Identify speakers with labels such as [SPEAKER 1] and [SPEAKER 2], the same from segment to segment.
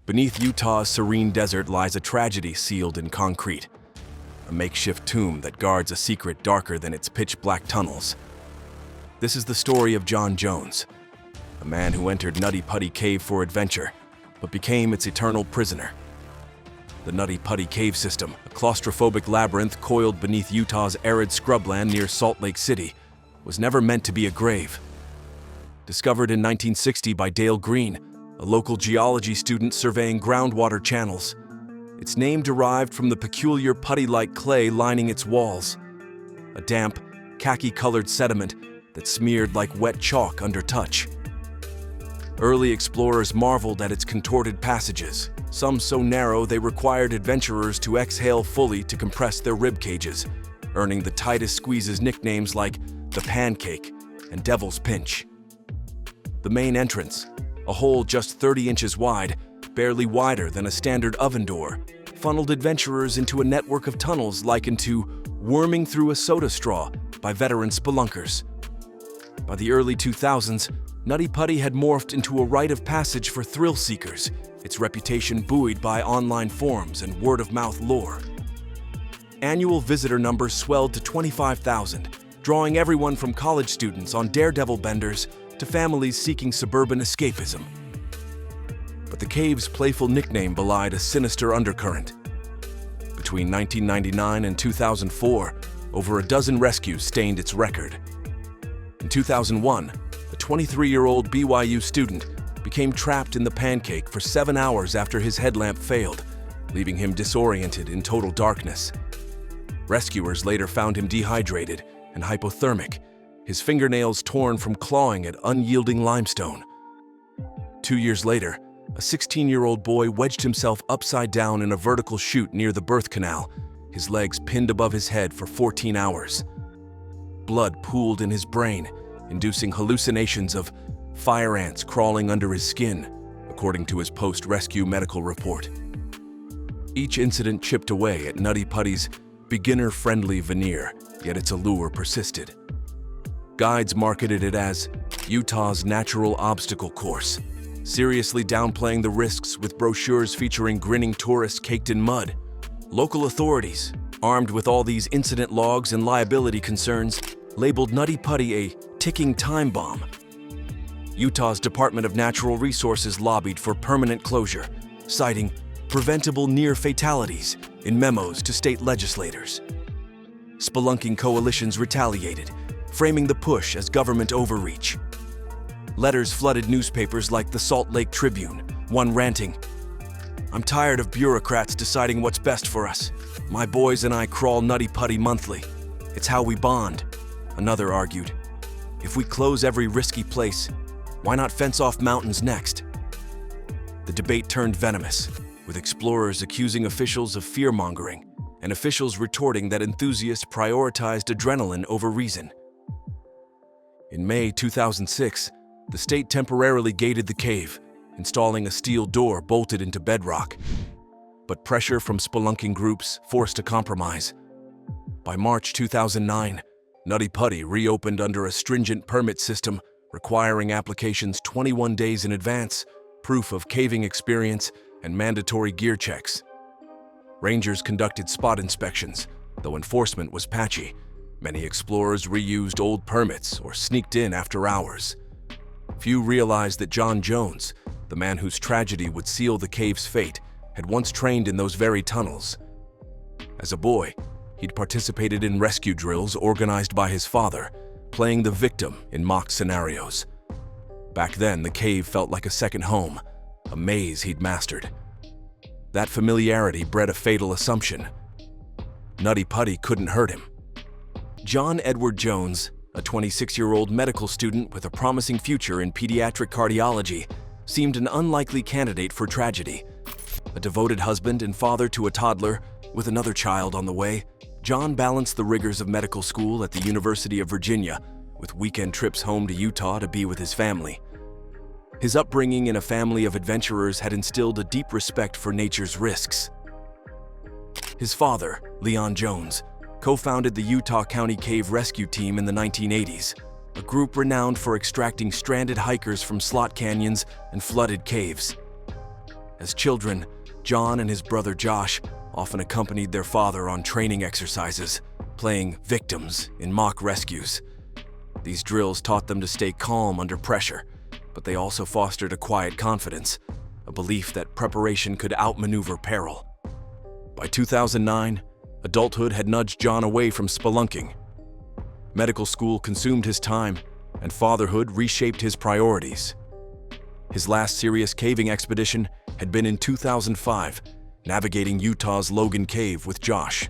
[SPEAKER 1] Beneath Utah's serene desert lies a tragedy sealed in concrete, a makeshift tomb that guards a secret darker than its pitch-black tunnels. This is the story of Jon Jones, a man who entered Nutty Putty Cave for adventure, but became its eternal prisoner. The Nutty Putty Cave system, a claustrophobic labyrinth coiled beneath Utah's arid scrubland near Salt Lake City, was never meant to be a grave. Discovered in 1960 by Dale Green, a local geology student surveying groundwater channels, its name derived from the peculiar putty-like clay lining its walls, a damp, khaki-colored sediment that smeared like wet chalk under touch. Early explorers marveled at its contorted passages, some so narrow they required adventurers to exhale fully to compress their rib cages, earning the tightest squeezes nicknames like the Pancake and Devil's Pinch. The main entrance, a hole just 30 inches wide, barely wider than a standard oven door, funneled adventurers into a network of tunnels likened to worming through a soda straw by veteran spelunkers. By the early 2000s, Nutty Putty had morphed into a rite of passage for thrill seekers, its reputation buoyed by online forums and word-of-mouth lore. Annual visitor numbers swelled to 25,000, drawing everyone from college students on daredevil benders to families seeking suburban escapism. But the cave's playful nickname belied a sinister undercurrent. Between 1999 and 2004, over a dozen rescues stained its record. In 2001, a 23-year-old BYU student became trapped in the Pancake for 7 hours after his headlamp failed, leaving him disoriented in total darkness. Rescuers later found him dehydrated and hypothermic, his fingernails torn from clawing at unyielding limestone. 2 years later, a 16-year-old boy wedged himself upside down in a vertical chute near the birth canal, his legs pinned above his head for 14 hours. Blood pooled in his brain, inducing hallucinations of fire ants crawling under his skin, according to his post-rescue medical report. Each incident chipped away at Nutty Putty's beginner-friendly veneer, yet its allure persisted. Guides marketed it as Utah's natural obstacle course, seriously downplaying the risks with brochures featuring grinning tourists caked in mud. Local authorities, armed with all these incident logs and liability concerns, labeled Nutty Putty a ticking time bomb. Utah's Department of Natural Resources lobbied for permanent closure, citing preventable near fatalities in memos to state legislators. Spelunking coalitions retaliated, framing the push as government overreach. Letters flooded newspapers like the Salt Lake Tribune, one ranting, "I'm tired of bureaucrats deciding what's best for us. My boys and I crawl Nutty Putty monthly. It's how we bond." Another argued, "If we close every risky place, why not fence off mountains next?" The debate turned venomous, with explorers accusing officials of fear-mongering and officials retorting that enthusiasts prioritized adrenaline over reason. In May 2006, the state temporarily gated the cave, installing a steel door bolted into bedrock. But pressure from spelunking groups forced a compromise. By March 2009, Nutty Putty reopened under a stringent permit system requiring applications 21 days in advance, proof of caving experience, and mandatory gear checks. Rangers conducted spot inspections, though enforcement was patchy. Many explorers reused old permits or sneaked in after hours. Few realized that Jon Jones, the man whose tragedy would seal the cave's fate, had once trained in those very tunnels. As a boy, he'd participated in rescue drills organized by his father, playing the victim in mock scenarios. Back then, the cave felt like a second home, a maze he'd mastered. That familiarity bred a fatal assumption. Nutty Putty couldn't hurt him. John Edward Jones, a 26-year-old medical student with a promising future in pediatric cardiology, seemed an unlikely candidate for tragedy. A devoted husband and father to a toddler, with another child on the way, John balanced the rigors of medical school at the University of Virginia with weekend trips home to Utah to be with his family. His upbringing in a family of adventurers had instilled a deep respect for nature's risks. His father, Leon Jones, co-founded the Utah County Cave Rescue Team in the 1980s, a group renowned for extracting stranded hikers from slot canyons and flooded caves. As children, Jon and his brother Josh often accompanied their father on training exercises, playing victims in mock rescues. These drills taught them to stay calm under pressure, but they also fostered a quiet confidence, a belief that preparation could outmaneuver peril. By 2009, adulthood had nudged Jon away from spelunking. Medical school consumed his time, and fatherhood reshaped his priorities. His last serious caving expedition had been in 2005, navigating Utah's Logan Cave with Josh.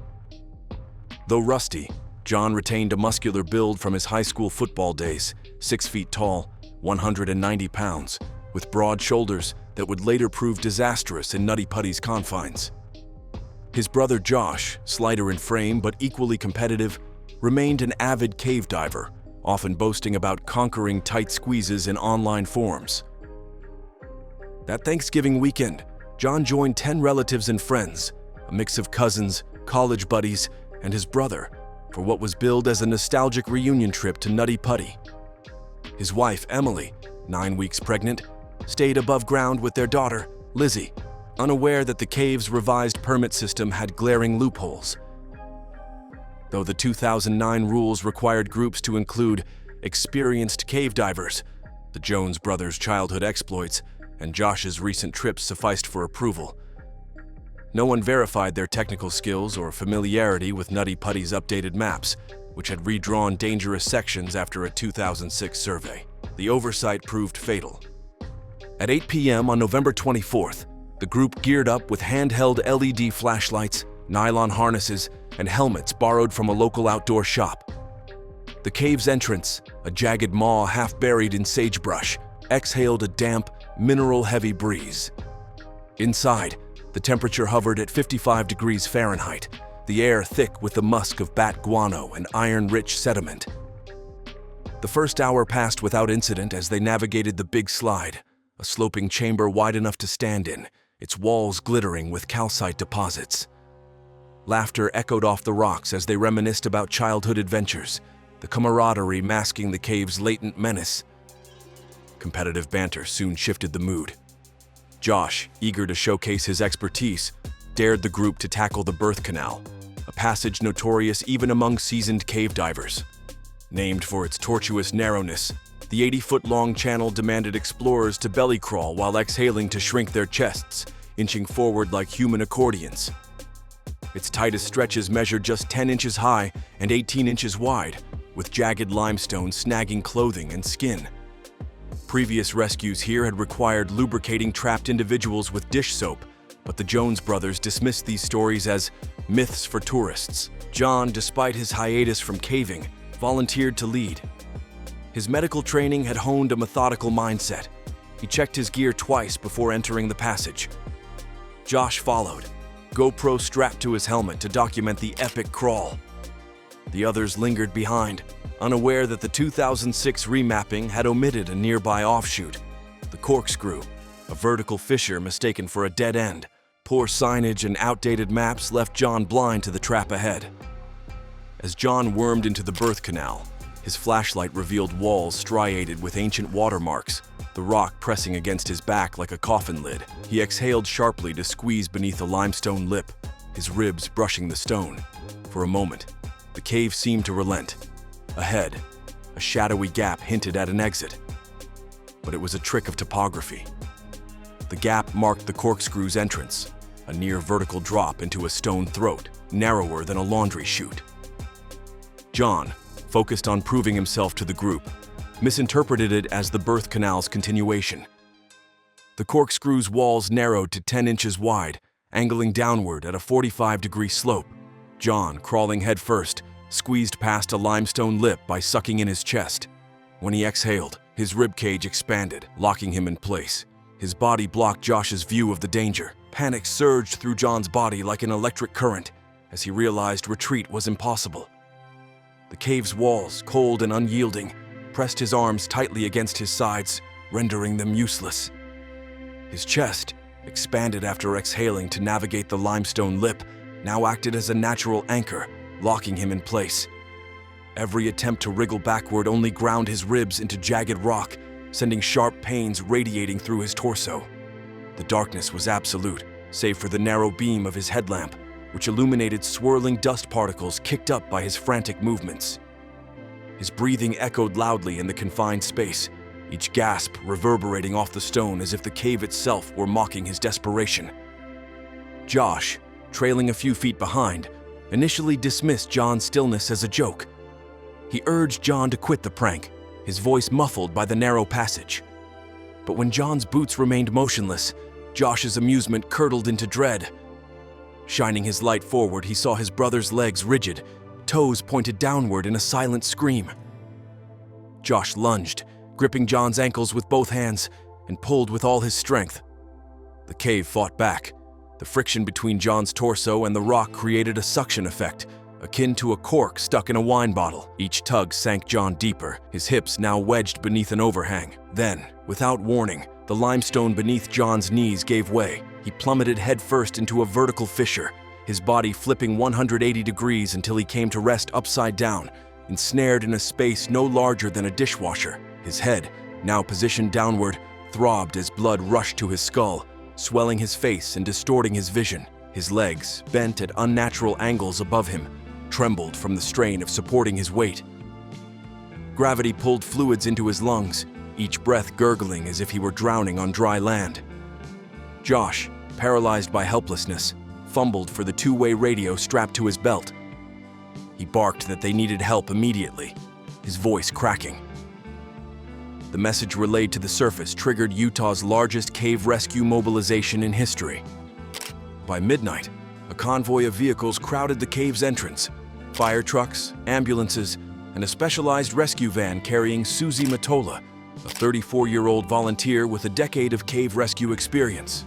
[SPEAKER 1] Though rusty, Jon retained a muscular build from his high school football days, 6 feet tall, 190 pounds, with broad shoulders that would later prove disastrous in Nutty Putty's confines. His brother Josh, slighter in frame but equally competitive, remained an avid cave diver, often boasting about conquering tight squeezes in online forums. That Thanksgiving weekend, Jon joined 10 relatives and friends, a mix of cousins, college buddies, and his brother, for what was billed as a nostalgic reunion trip to Nutty Putty. His wife, Emily, 9 weeks pregnant, stayed above ground with their daughter, Lizzie, unaware that the cave's revised permit system had glaring loopholes. Though the 2009 rules required groups to include experienced cave divers, the Jones brothers' childhood exploits and Josh's recent trips sufficed for approval. No one verified their technical skills or familiarity with Nutty Putty's updated maps, which had redrawn dangerous sections after a 2006 survey. The oversight proved fatal. At 8 p.m. on November 24th, the group geared up with handheld LED flashlights, nylon harnesses, and helmets borrowed from a local outdoor shop. The cave's entrance, a jagged maw half buried in sagebrush, exhaled a damp, mineral-heavy breeze. Inside, the temperature hovered at 55 degrees Fahrenheit, the air thick with the musk of bat guano and iron-rich sediment. The first hour passed without incident as they navigated the big slide, a sloping chamber wide enough to stand in, its walls glittering with calcite deposits. Laughter echoed off the rocks as they reminisced about childhood adventures, the camaraderie masking the cave's latent menace. Competitive banter soon shifted the mood. Josh, eager to showcase his expertise, dared the group to tackle the birth canal, a passage notorious even among seasoned cave divers. Named for its tortuous narrowness, the 80-foot-long channel demanded explorers to belly crawl while exhaling to shrink their chests, inching forward like human accordions. Its tightest stretches measured just 10 inches high and 18 inches wide, with jagged limestone snagging clothing and skin. Previous rescues here had required lubricating trapped individuals with dish soap, but the Jones brothers dismissed these stories as myths for tourists. Jon, despite his hiatus from caving, volunteered to lead. His medical training had honed a methodical mindset. He checked his gear twice before entering the passage. Josh followed, GoPro strapped to his helmet to document the epic crawl. The others lingered behind, unaware that the 2006 remapping had omitted a nearby offshoot, the corkscrew, a vertical fissure mistaken for a dead end. Poor signage and outdated maps left Jon blind to the trap ahead. As Jon wormed into the birth canal, his flashlight revealed walls striated with ancient watermarks, the rock pressing against his back like a coffin lid. He exhaled sharply to squeeze beneath a limestone lip, his ribs brushing the stone. For a moment, the cave seemed to relent. Ahead, a shadowy gap hinted at an exit. But it was a trick of topography. The gap marked the corkscrew's entrance, a near vertical drop into a stone throat, narrower than a laundry chute. Jon, focused on proving himself to the group, misinterpreted it as the birth canal's continuation. The corkscrew's walls narrowed to 10 inches wide, angling downward at a 45-degree slope. Jon, crawling headfirst, squeezed past a limestone lip by sucking in his chest. When he exhaled, his ribcage expanded, locking him in place. His body blocked Josh's view of the danger. Panic surged through Jon's body like an electric current as he realized retreat was impossible. The cave's walls, cold and unyielding, pressed his arms tightly against his sides, rendering them useless. His chest, expanded after exhaling to navigate the limestone lip, now acted as a natural anchor, locking him in place. Every attempt to wriggle backward only ground his ribs into jagged rock, sending sharp pains radiating through his torso. The darkness was absolute, save for the narrow beam of his headlamp, which illuminated swirling dust particles kicked up by his frantic movements. His breathing echoed loudly in the confined space, each gasp reverberating off the stone as if the cave itself were mocking his desperation. Josh, trailing a few feet behind, initially dismissed Jon's stillness as a joke. He urged Jon to quit the prank, his voice muffled by the narrow passage. But when Jon's boots remained motionless, Josh's amusement curdled into dread. Shining his light forward, he saw his brother's legs rigid, toes pointed downward in a silent scream. Josh lunged, gripping Jon's ankles with both hands, and pulled with all his strength. The cave fought back. The friction between Jon's torso and the rock created a suction effect, akin to a cork stuck in a wine bottle. Each tug sank Jon deeper, his hips now wedged beneath an overhang. Then, without warning, the limestone beneath Jon's knees gave way. He plummeted headfirst into a vertical fissure, his body flipping 180 degrees until he came to rest upside down, ensnared in a space no larger than a dishwasher. His head, now positioned downward, throbbed as blood rushed to his skull, swelling his face and distorting his vision. His legs, bent at unnatural angles above him, trembled from the strain of supporting his weight. Gravity pulled fluids into his lungs, each breath gurgling as if he were drowning on dry land. Josh, paralyzed by helplessness, fumbled for the two-way radio strapped to his belt. He barked that they needed help immediately, his voice cracking. The message relayed to the surface triggered Utah's largest cave rescue mobilization in history. By midnight, a convoy of vehicles crowded the cave's entrance. Fire trucks, ambulances, and a specialized rescue van carrying Susie Matola, a 34-year-old volunteer with a decade of cave rescue experience.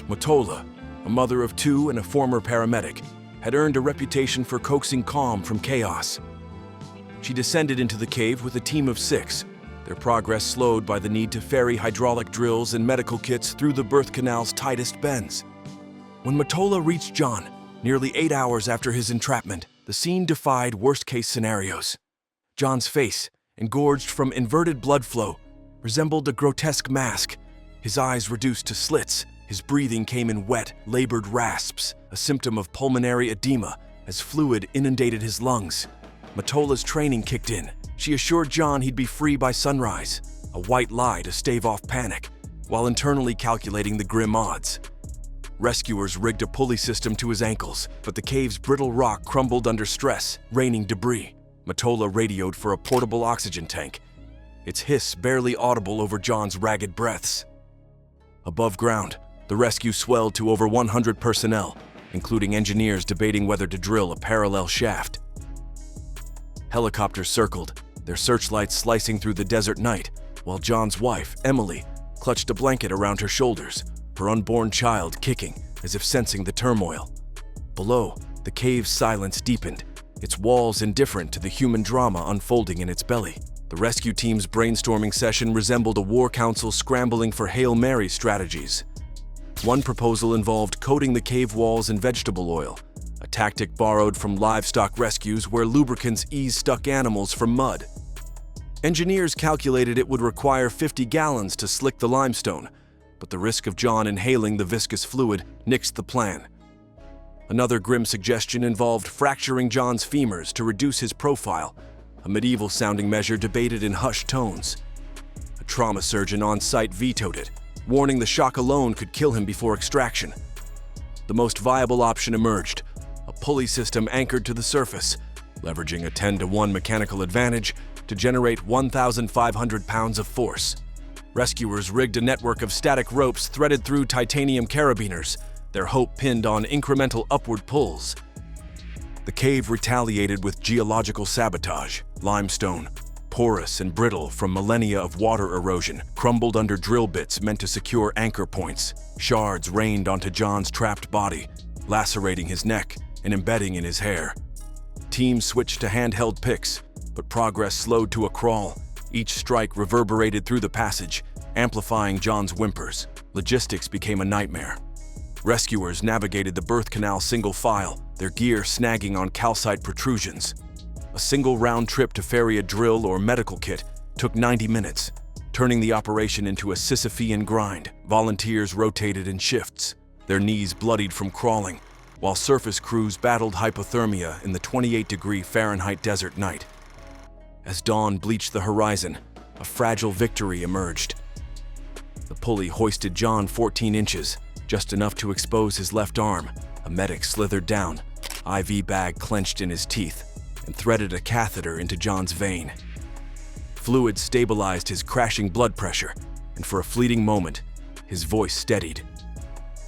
[SPEAKER 1] Matola, a mother of two and a former paramedic, had earned a reputation for coaxing calm from chaos. She descended into the cave with a team of 6, their progress slowed by the need to ferry hydraulic drills and medical kits through the birth canal's tightest bends. When Matola reached Jon, nearly 8 hours after his entrapment, the scene defied worst-case scenarios. Jon's face, engorged from inverted blood flow, resembled a grotesque mask, his eyes reduced to slits. His breathing came in wet, labored rasps, a symptom of pulmonary edema as fluid inundated his lungs. Matola's training kicked in. She assured Jon he'd be free by sunrise, a white lie to stave off panic, while internally calculating the grim odds. Rescuers rigged a pulley system to his ankles, but the cave's brittle rock crumbled under stress, raining debris. Matola radioed for a portable oxygen tank, its hiss barely audible over Jon's ragged breaths. Above ground, the rescue swelled to over 100 personnel, including engineers debating whether to drill a parallel shaft. Helicopters circled, their searchlights slicing through the desert night, while Jon's wife, Emily, clutched a blanket around her shoulders, her unborn child kicking as if sensing the turmoil. Below, the cave's silence deepened, its walls indifferent to the human drama unfolding in its belly. The rescue team's brainstorming session resembled a war council scrambling for Hail Mary strategies. One proposal involved coating the cave walls in vegetable oil, a tactic borrowed from livestock rescues where lubricants ease stuck animals from mud. Engineers calculated it would require 50 gallons to slick the limestone, but the risk of Jon inhaling the viscous fluid nixed the plan. Another grim suggestion involved fracturing Jon's femurs to reduce his profile, a medieval-sounding measure debated in hushed tones. A trauma surgeon on site vetoed it, warning the shock alone could kill him before extraction. The most viable option emerged, a pulley system anchored to the surface, leveraging a 10-to-1 mechanical advantage to generate 1,500 pounds of force. Rescuers rigged a network of static ropes threaded through titanium carabiners, their hope pinned on incremental upward pulls. The cave retaliated with geological sabotage. Limestone, porous and brittle from millennia of water erosion, crumbled under drill bits meant to secure anchor points. Shards rained onto Jon's trapped body, lacerating his neck and embedding in his hair. Teams switched to handheld picks, but progress slowed to a crawl. Each strike reverberated through the passage, amplifying Jon's whimpers. Logistics became a nightmare. Rescuers navigated the birth canal single file, their gear snagging on calcite protrusions. A single round trip to ferry a drill or medical kit took 90 minutes, turning the operation into a Sisyphean grind. Volunteers rotated in shifts, their knees bloodied from crawling, while surface crews battled hypothermia in the 28-degree Fahrenheit desert night. As dawn bleached the horizon, a fragile victory emerged. The pulley hoisted Jon 14 inches, just enough to expose his left arm. A medic slithered down, IV bag clenched in his teeth, and threaded a catheter into Jon's vein. Fluid stabilized his crashing blood pressure, and for a fleeting moment, his voice steadied.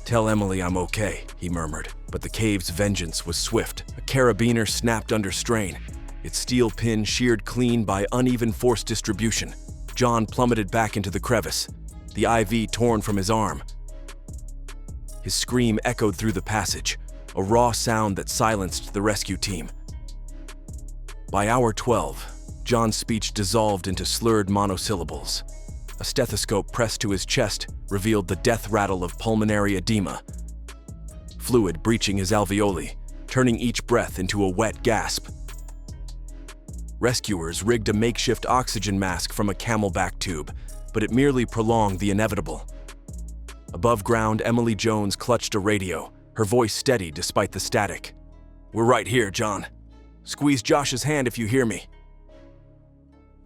[SPEAKER 1] "Tell Emily I'm okay," he murmured, but the cave's vengeance was swift. A carabiner snapped under strain, its steel pin sheared clean by uneven force distribution. Jon plummeted back into the crevice, the IV torn from his arm. His scream echoed through the passage, a raw sound that silenced the rescue team. By hour 12, Jon's speech dissolved into slurred monosyllables. A stethoscope pressed to his chest revealed the death rattle of pulmonary edema, fluid breaching his alveoli, turning each breath into a wet gasp. Rescuers rigged a makeshift oxygen mask from a camelback tube, but it merely prolonged the inevitable. Above ground, Emily Jones clutched a radio, her voice steady despite the static. "We're right here, Jon. Squeeze Josh's hand if you hear me."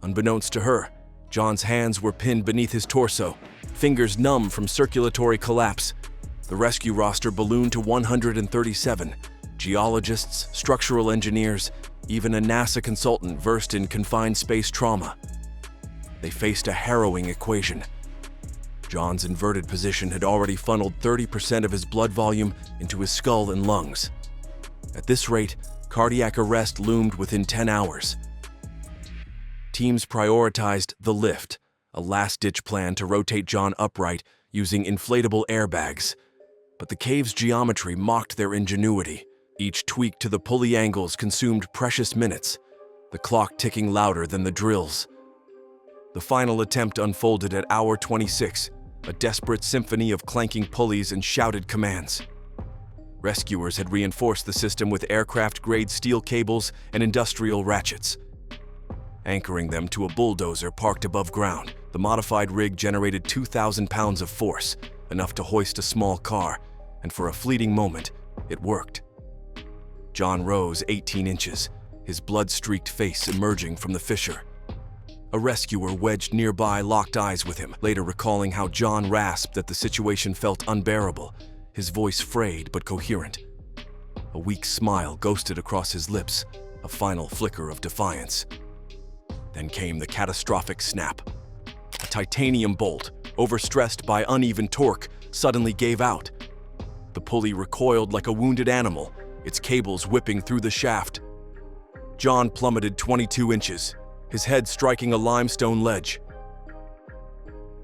[SPEAKER 1] Unbeknownst to her, Jon's hands were pinned beneath his torso, fingers numb from circulatory collapse. The rescue roster ballooned to 137, geologists, structural engineers, even a NASA consultant versed in confined space trauma. They faced a harrowing equation. Jon's inverted position had already funneled 30% of his blood volume into his skull and lungs. At this rate, cardiac arrest loomed within 10 hours. Teams prioritized the lift, a last-ditch plan to rotate Jon upright using inflatable airbags. But the cave's geometry mocked their ingenuity. Each tweak to the pulley angles consumed precious minutes, the clock ticking louder than the drills. The final attempt unfolded at hour 26, a desperate symphony of clanking pulleys and shouted commands. Rescuers had reinforced the system with aircraft-grade steel cables and industrial ratchets. Anchoring them to a bulldozer parked above ground, the modified rig generated 2,000 pounds of force, enough to hoist a small car, and for a fleeting moment, it worked. Jon rose 18 inches, his blood-streaked face emerging from the fissure. A rescuer wedged nearby locked eyes with him, later recalling how Jon rasped that the situation felt unbearable, his voice frayed but coherent. A weak smile ghosted across his lips, a final flicker of defiance. Then came the catastrophic snap. A titanium bolt, overstressed by uneven torque, suddenly gave out. The pulley recoiled like a wounded animal, its cables whipping through the shaft. Jon plummeted 22 inches, his head striking a limestone ledge.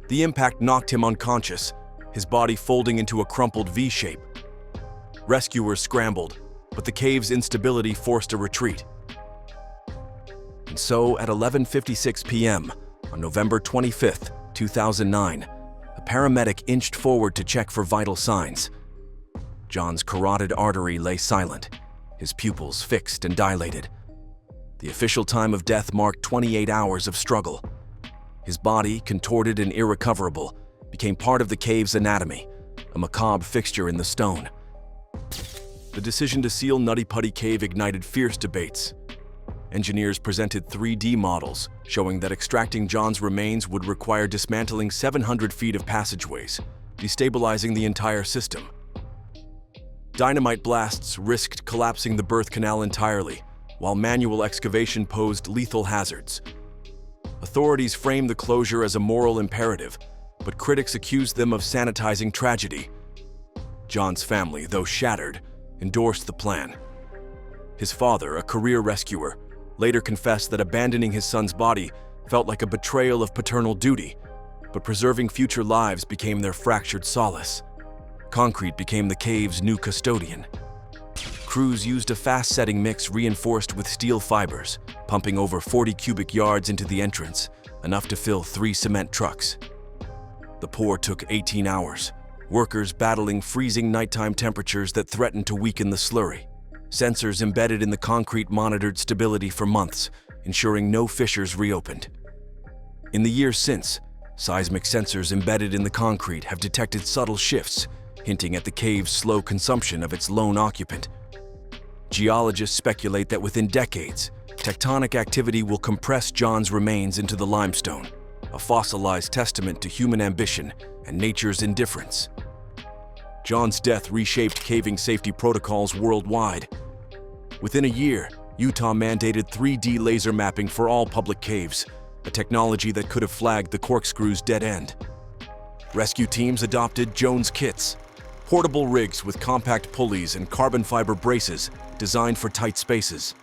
[SPEAKER 1] The impact knocked him unconscious, his body folding into a crumpled V-shape. Rescuers scrambled, but the cave's instability forced a retreat. And so, at 11:56 p.m., on November 25, 2009, a paramedic inched forward to check for vital signs. Jon's carotid artery lay silent, his pupils fixed and dilated. The official time of death marked 28 hours of struggle. His body, contorted and irrecoverable, became part of the cave's anatomy, a macabre fixture in the stone. The decision to seal Nutty Putty Cave ignited fierce debates. Engineers presented 3D models showing that extracting Jon's remains would require dismantling 700 feet of passageways, destabilizing the entire system. Dynamite blasts risked collapsing the birth canal entirely, while manual excavation posed lethal hazards. Authorities framed the closure as a moral imperative, but critics accused them of sanitizing tragedy. Jon's family, though shattered, endorsed the plan. His father, a career rescuer, later confessed that abandoning his son's body felt like a betrayal of paternal duty, but preserving future lives became their fractured solace. Concrete became the cave's new custodian. Crews used a fast-setting mix reinforced with steel fibers, pumping over 40 cubic yards into the entrance, enough to fill 3 cement trucks. The pour took 18 hours, workers battling freezing nighttime temperatures that threatened to weaken the slurry. Sensors embedded in the concrete monitored stability for months, ensuring no fissures reopened. In the years since, Seismic sensors embedded in the concrete have detected subtle shifts, hinting at the cave's slow consumption of its lone occupant. Geologists speculate that within decades, tectonic activity will compress Jon's remains into the limestone, a fossilized testament to human ambition and nature's indifference. Jon's death reshaped caving safety protocols worldwide. Within a year, Utah mandated 3D laser mapping for all public caves, a technology that could have flagged the corkscrew's dead end. Rescue teams adopted Jones kits, portable rigs with compact pulleys and carbon fiber braces designed for tight spaces.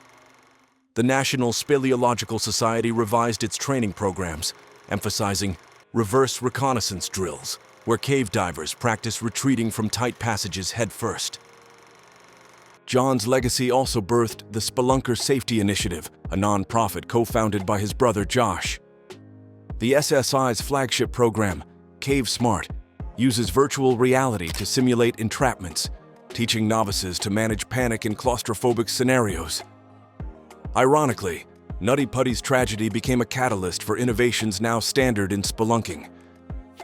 [SPEAKER 1] The National Speleological Society revised its training programs, emphasizing reverse reconnaissance drills, where cave divers practice retreating from tight passages headfirst. Jon's legacy also birthed the Spelunker Safety Initiative, a nonprofit co-founded by his brother Josh. The SSI's flagship program, Cave Smart, uses virtual reality to simulate entrapments, teaching novices to manage panic in claustrophobic scenarios. Ironically, Nutty Putty's tragedy became a catalyst for innovations now standard in spelunking.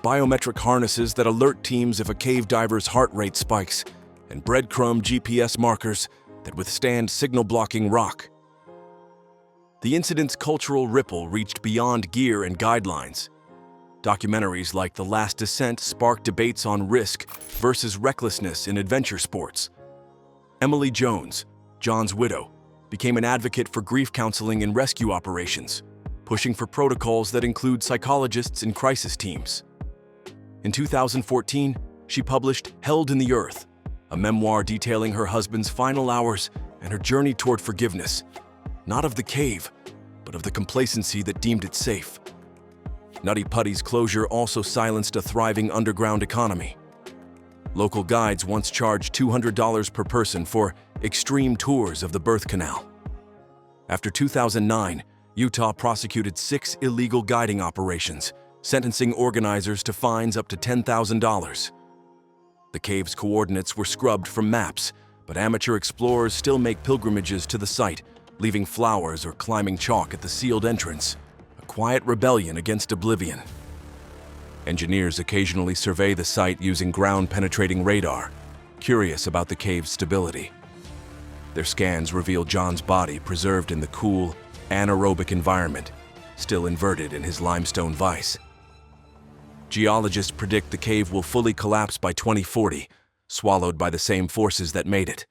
[SPEAKER 1] Biometric harnesses that alert teams if a cave diver's heart rate spikes, and breadcrumb GPS markers that withstand signal-blocking rock. The incident's cultural ripple reached beyond gear and guidelines. Documentaries like The Last Descent sparked debates on risk versus recklessness in adventure sports. Emily Jones, Jon's widow, became an advocate for grief counseling in rescue operations, pushing for protocols that include psychologists in crisis teams. In 2014, she published Held in the Earth, a memoir detailing her husband's final hours and her journey toward forgiveness, not of the cave, but of the complacency that deemed it safe. Nutty Putty's closure also silenced a thriving underground economy. Local guides once charged $200 per person for extreme tours of the birth canal. After 2009, Utah prosecuted 6 illegal guiding operations, sentencing organizers to fines up to $10,000. The cave's coordinates were scrubbed from maps, but amateur explorers still make pilgrimages to the site, leaving flowers or climbing chalk at the sealed entrance, a quiet rebellion against oblivion. Engineers occasionally survey the site using ground-penetrating radar, curious about the cave's stability. Their scans reveal Jon's body preserved in the cool, anaerobic environment, still inverted in his limestone vise. Geologists predict the cave will fully collapse by 2040, swallowed by the same forces that made it.